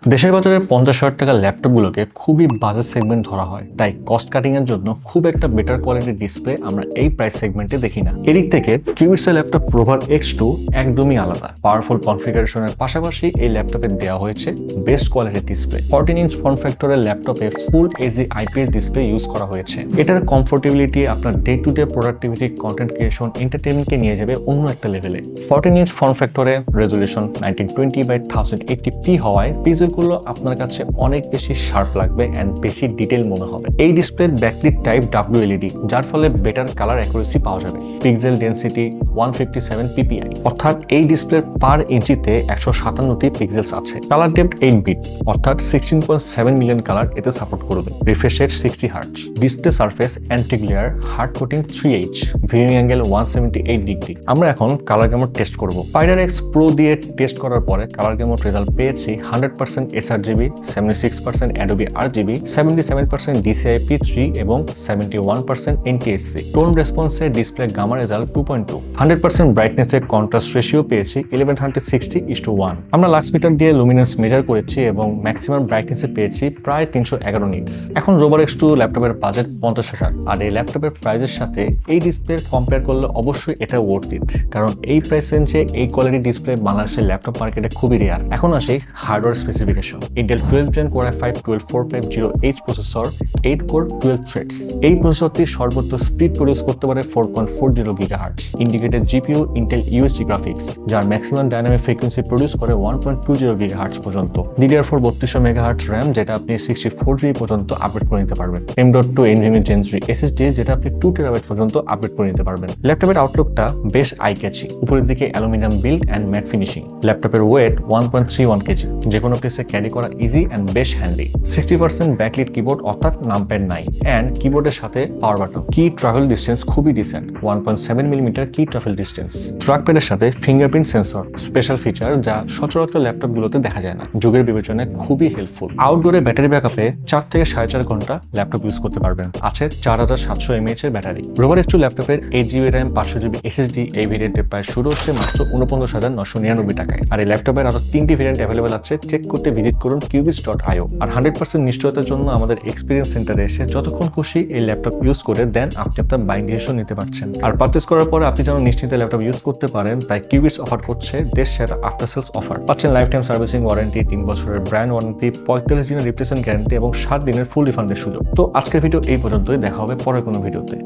দেশের বাজারে 50,000 টাকার ল্যাপটপগুলোকে খুবই বাজেট সেগমেন্ট ধরা হয়, তাই কস্ট কাটিং এর জন্য খুব একটা বেটার কোয়ালিটির ডিসপ্লে আমরা এই প্রাইস সেগমেন্টে দেখি না। এদিক থেকে কিউবিটসের ল্যাপটপ প্রোভার X2 একদমই আলাদা। পাওয়ারফুল কনফিগারেশনের পাশাপাশি এই ল্যাপটপে দেওয়া হয়েছে বেস্ট কোয়ালিটির ডিসপ্লে। 14 ইঞ্চ ফর্ম ফ্যাক্টরের ল্যাপটপে full HD IPS display use করা হয়েছে। এটার কমফোর্টেবিলিটি আপনার day to day productivity, content creation, এন্টারটেইনমেন্টকে নিয়ে যাবে অন্য একটা লেভেলে। 14 ইঞ্চ ফর্ম ফ্যাক্টরে রেজলিউশন 1920x1080p হওয়ায় পিক্সেলগুলো আপনার কাছে অনেক বেশি শার্প লাগবে এন্ড বেশি ডিটেইল মনে হবে। এই ডিসপ্লের ব্যাকলিট টাইপ WLED, যার ফলে বেটার কালার অ্যাকুরেসি পাওয়া যাবে। পিক্সেল ডেনসিটি 157 ppi, অর্থাৎ এই ডিসপ্লের পার ইঞ্চিতে 157টি পিক্সেলস আছে। কালার ডেপথ 8 বিট, অর্থাৎ 16.7 মিলিয়ন কালার এতে সাপোর্ট করবে। Refresh rate 60 hertz. Display surface anti glare, hard coating 3H, viewing angle 178 degree. আমরা এখন কালার গ্যামোড টেস্ট করব। স্পাইডার X Pro দিয়ে টেস্ট করার পরে কালার গ্যামোড রেজাল্ট পেয়েছি 100% sRGB, 76% Adobe RGB, 77% DCI P3 এবং 71% NTSC। টোন রেসপন্সে ডিসপ্লে গামা রেজাল্ট 2.2। 100% ব্রাইটনেসে কন্ট্রাস্ট রেশিও পেয়েছি 1160:1। আমরা লাক্স মিটার দিয়ে লুমিনেন্স মেজার করেছি এবং ম্যাক্সিমাম ব্রাইটনেসে পেয়েছি প্রায় 311 নিটস। এখন রোবর X2 ল্যাপটপের বাজেট 50,000, আর এই ল্যাপটপের প্রাইসের সাথে এই ডিসপ্লে কম্পেয়ার করলে অবশ্যই এটা ওয়ার্থ ইট, কারণ এই প্রাইস রেঞ্জে এই কোয়ালিটি ডিসপ্লে বাংলাদেশের ল্যাপটপ মার্কেটে খুবই রেয়ার। এখন আসি hardware specification. Intel 12th Gen Core i5 12450H processor, 8 core 12 threads. এই প্রসেসরটি সর্বোচ্চ স্পিড প্রডিউস করতে পারে 4.40 GHz। Integrated GPU Intel UHD graphics, যার ম্যাক্সিমাম ডাইনামিক ফ্রিকোয়েন্সি প্রডিউস করে 1.20 GHz পর্যন্ত। DDR4 3200 MHz RAM, যেটা আপনি 64GB পর্যন্ত আপডেট করে নিতে পারবেন। M.2 NVMe Gen 3 SSD, যেটা আপনি 2TB পর্যন্ত আপডেট করে নিতে পারবেন। ল্যাপটপের আউটলুকটা বেশ আই ক্যাচি। উপরের দিকে aluminium build and matt finishing. ল্যাপটপের ওয়েট 1.31 kg, যে কোনো প্লেসে ক্যারি করা ইজি এন্ড বেশ হ্যান্ডি। 60% ব্যাকলিট কিবোর্ড, অর্থাৎ নামপ্যাড নাই, এন্ড কিবোর্ডের সাথে power button. Key travel distance খুবই decent, 1.7 millimetre key travel distance. ট্র্যাকপ্যাডের সাথে ফিঙ্গারপ্রিন্ট সেন্সর, স্পেশাল ফিচার যা সচরাচর ল্যাপটপগুলোতে দেখা যায় না। যুগের বিবেচনায় খুবই হেল্পফুল। আউটডোরে ব্যাটারি ব্যাকআপে 4 থেকে 4.5 ঘন্টা ল্যাপটপ ইউজ করতে পারবেন। আছে 4700 mAh এর ব্যাটারি। রোবর X2 ল্যাপটপের 8GB RAM 500GB SSD এই ভেরিয়েন্টে প্রায় শুরু হচ্ছে মাত্র 49,999 টাকায়। আর এই ল্যাপটপের আরো 3টি ভেরিয়েন্ট অ্যাভেলেবল আছে। চেক করতে ভিজিট করুন qubits.io। আর 100% নিশ্চয়তার জন্য আমাদের এক্সপিরিয়েন্স সেন্টারে এসে যতক্ষণ খুশি এই ল্যাপটপ ইউজ করে দেন আপনি আপনার বাইং ডিসিশন নিতে পারছেন। আর পারচেজ করার পরে আপনি যেন নিশ্চিন্তে ল্যাপটপ ইউজ করতে পারেন, তাই কিউবিটস অফার করছে দেশ সেরা আফটার সেলস অফার। পাচ্ছেন লাইফ টাইম সার্ভিসিং ওয়ারেন্টি, 3 বছরের ব্র্যান্ড ওয়ারেন্টি, 45 দিনের রিপ্লেসমেন্ট গ্যারান্টি এবং 7 দিনের ফুল রিফান্ডের সুযোগ। তো আজকের ভিডিও এই পর্যন্তই, দেখা হবে পরের কোনো ভিডিওতে।